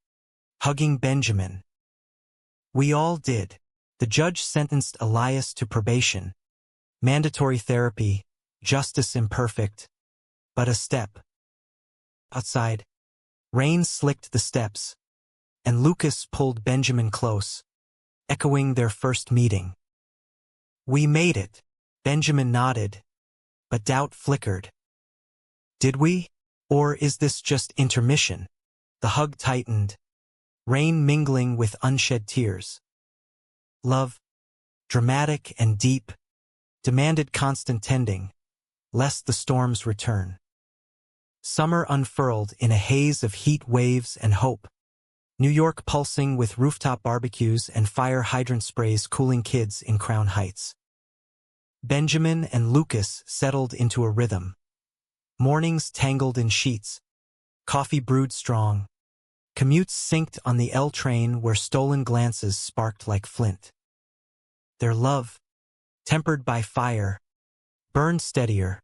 hugging Benjamin. "We all did." The judge sentenced Elias to probation, mandatory therapy, justice imperfect, but a step. Outside, rain slicked the steps, and Lucas pulled Benjamin close, echoing their first meeting. "We made it," Benjamin nodded, but doubt flickered. "Did we? Or is this just intermission?" The hug tightened, rain mingling with unshed tears. Love, dramatic and deep, demanded constant tending, lest the storms return. Summer unfurled in a haze of heat waves and hope. New York pulsing with rooftop barbecues and fire hydrant sprays cooling kids in Crown Heights. Benjamin and Lucas settled into a rhythm. Mornings tangled in sheets, coffee brewed strong, commutes synced on the L train where stolen glances sparked like flint. Their love, tempered by fire, burned steadier.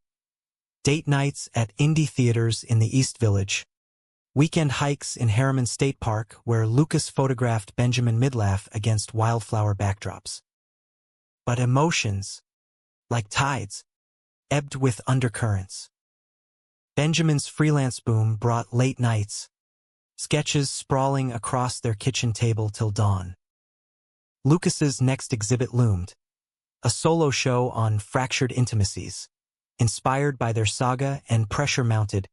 Date nights at indie theaters in the East Village, weekend hikes in Harriman State Park where Lucas photographed Benjamin midlaff against wildflower backdrops. But emotions, like tides, ebbed with undercurrents. Benjamin's freelance boom brought late nights, sketches sprawling across their kitchen table till dawn. Lucas's next exhibit loomed, a solo show on fractured intimacies, inspired by their saga and pressure-mounted,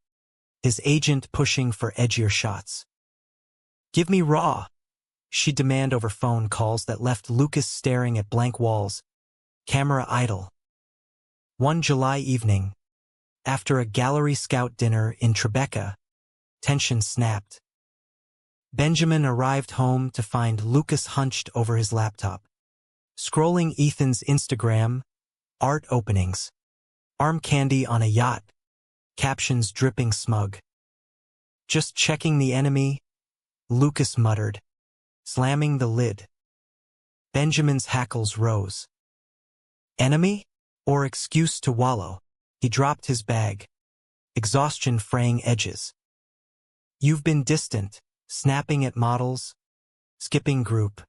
his agent pushing for edgier shots. "Give me raw," she'd demand over phone calls that left Lucas staring at blank walls, camera idle. One July evening, after a gallery scout dinner in Tribeca, tension snapped. Benjamin arrived home to find Lucas hunched over his laptop, scrolling Ethan's Instagram, art openings, arm candy on a yacht, captions dripping smug. "Just checking the enemy," Lucas muttered, slamming the lid. Benjamin's hackles rose. Enemy? Or excuse to wallow? He dropped his bag, exhaustion fraying edges. "You've been distant, snapping at models, skipping group.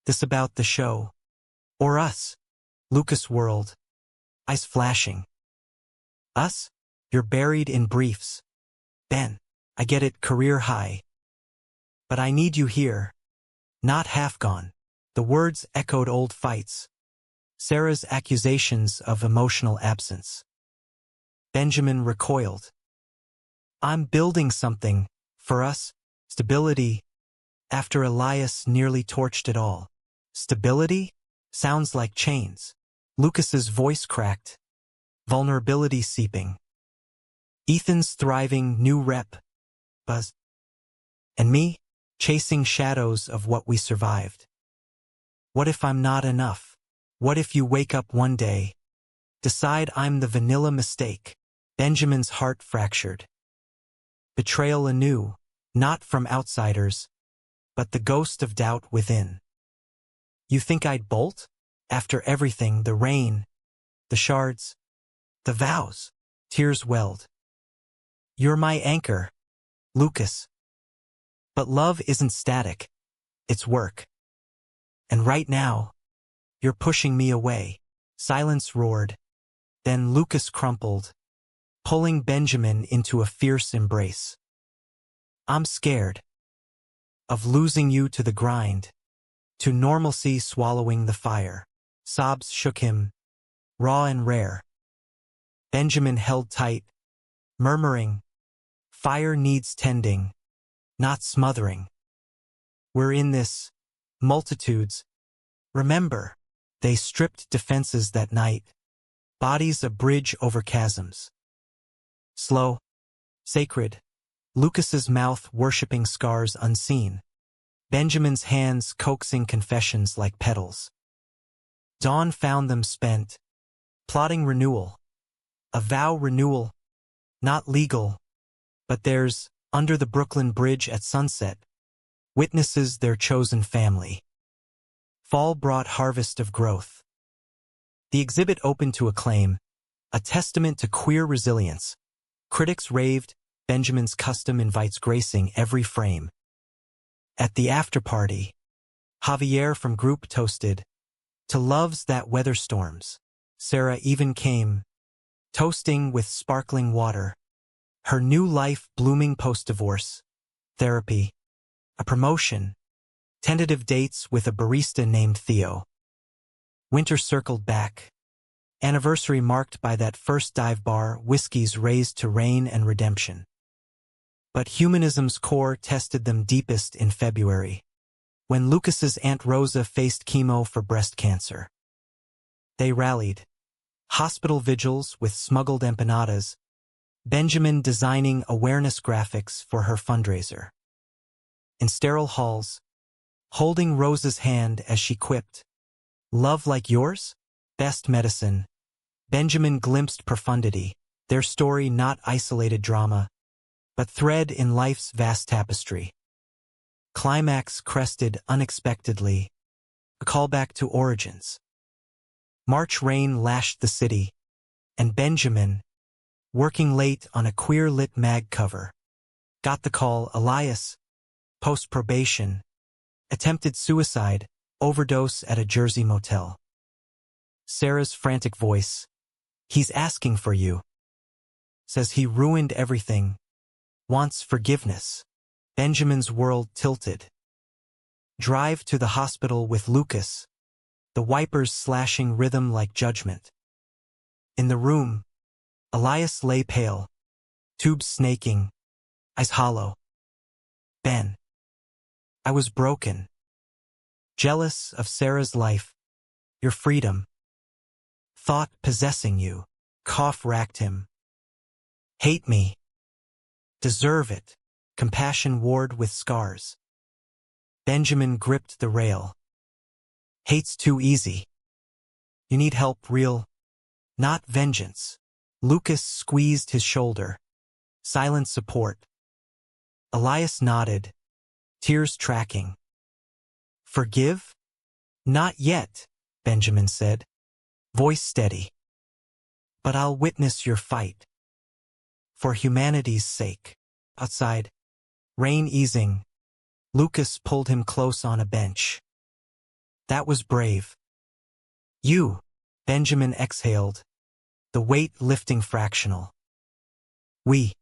This about the show. Or us?" Lucas whirled, eyes flashing. "Us? You're buried in briefs. Ben, I get it, career high. But I need you here. Not half gone." The words echoed old fights, Sarah's accusations of emotional absence. Benjamin recoiled. "I'm building something, for us, stability, after Elias nearly torched it all." Stability? Sounds like chains. Lucas's voice cracked. Vulnerability seeping. Ethan's thriving new rep. Buzz. And me? Chasing shadows of what we survived. What if I'm not enough? What if you wake up one day, decide I'm the vanilla mistake? Benjamin's heart fractured. Betrayal anew, not from outsiders, but the ghost of doubt within. You think I'd bolt? After everything, the rain, the shards, the vows. Tears welled. You're my anchor, Lucas. But love isn't static. It's work. And right now, you're pushing me away. Silence roared. Then Lucas crumpled, pulling Benjamin into a fierce embrace. I'm scared of losing you to the grind, to normalcy swallowing the fire. Sobs shook him, raw and rare. Benjamin held tight, murmuring, fire needs tending, not smothering. We're in this, multitudes. Remember, they stripped defenses that night, bodies a bridge over chasms. Slow, sacred, Lucas's mouth worshipping scars unseen, Benjamin's hands coaxing confessions like petals. Dawn found them spent, plotting renewal, a vow renewal, not legal, but theirs, under the Brooklyn Bridge at sunset, witnesses their chosen family. Fall brought harvest of growth. The exhibit opened to acclaim, a testament to queer resilience. Critics raved, Benjamin's custom invites gracing every frame. At the after-party, Javier from Group toasted, to loves that weather storms. Sarah even came, toasting with sparkling water. Her new life blooming post-divorce. Therapy. A promotion. Tentative dates with a barista named Theo. Winter circled back. Anniversary marked by that first dive bar, whiskeys raised to rain and redemption. But humanism's core tested them deepest in February, when Lucas's Aunt Rosa faced chemo for breast cancer. They rallied. Hospital vigils with smuggled empanadas, Benjamin designing awareness graphics for her fundraiser. In sterile halls, holding Rosa's hand as she quipped, "Love like yours? Best medicine." Benjamin glimpsed profundity, their story not isolated drama, but thread in life's vast tapestry. Climax crested unexpectedly, a callback to origins. March rain lashed the city, and Benjamin, working late on a queer-lit mag cover, got the call. Elias, post-probation, attempted suicide, overdose at a Jersey motel. Sarah's frantic voice, "He's asking for you. Says he ruined everything. Wants forgiveness." Benjamin's world tilted. Drive to the hospital with Lucas, the wipers slashing rhythm like judgment. In the room, Elias lay pale, tubes snaking, eyes hollow. "Ben. I was broken. Jealous of Sarah's life, your freedom. Thought possessing you." Cough racked him. "Hate me. Deserve it." Compassion warred with scars. Benjamin gripped the rail. "Hate's too easy. You need help, real, not vengeance." Lucas squeezed his shoulder. Silent support. Elias nodded, tears tracking. "Forgive? Not yet," Benjamin said, voice steady. "But I'll witness your fight. For humanity's sake." Outside, rain easing, Lucas pulled him close on a bench. "That was brave." "You," Benjamin exhaled, the weight lifting fractional. "We.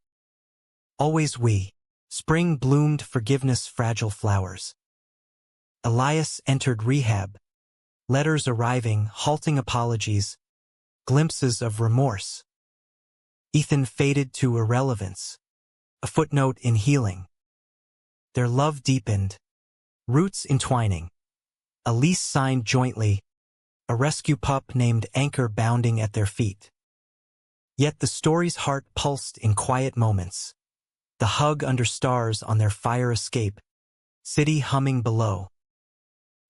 Always we." Spring bloomed forgiveness fragile flowers. Elias entered rehab, letters arriving, halting apologies, glimpses of remorse. Ethan faded to irrelevance, a footnote in healing. Their love deepened, roots entwining. a lease signed jointly, a rescue pup named Anchor bounding at their feet. Yet the story's heart pulsed in quiet moments. The hug under stars on their fire escape, city humming below.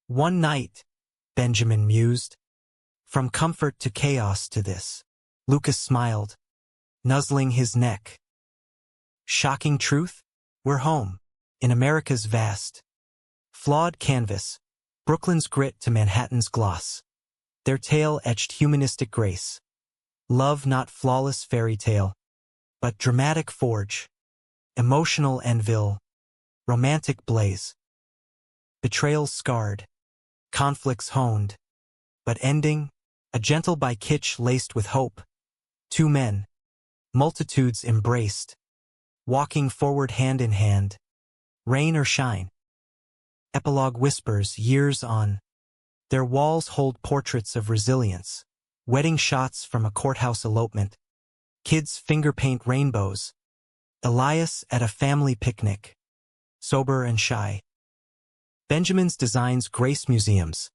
One night, Benjamin mused, from comfort to chaos to this. Lucas smiled, nuzzling his neck. Shocking truth? We're home, in America's vast, flawed canvas, Brooklyn's grit to Manhattan's gloss. Their tale etched humanistic grace. Love not flawless fairy tale, but dramatic forge, emotional anvil, romantic blaze. Betrayal scarred, conflicts honed, but ending, a gentle by kitsch laced with hope. Two men, multitudes embraced, walking forward hand in hand, rain or shine. Epilogue whispers years on. Their walls hold portraits of resilience, wedding shots from a courthouse elopement, kids finger paint rainbows, Elias at a family picnic, sober and shy. Benjamin's designs grace museums.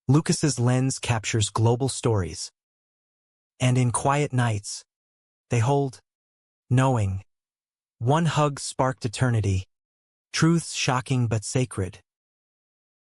Lucas's lens captures global stories. And in quiet nights, they hold, knowing. One hug sparked eternity, truths shocking but sacred.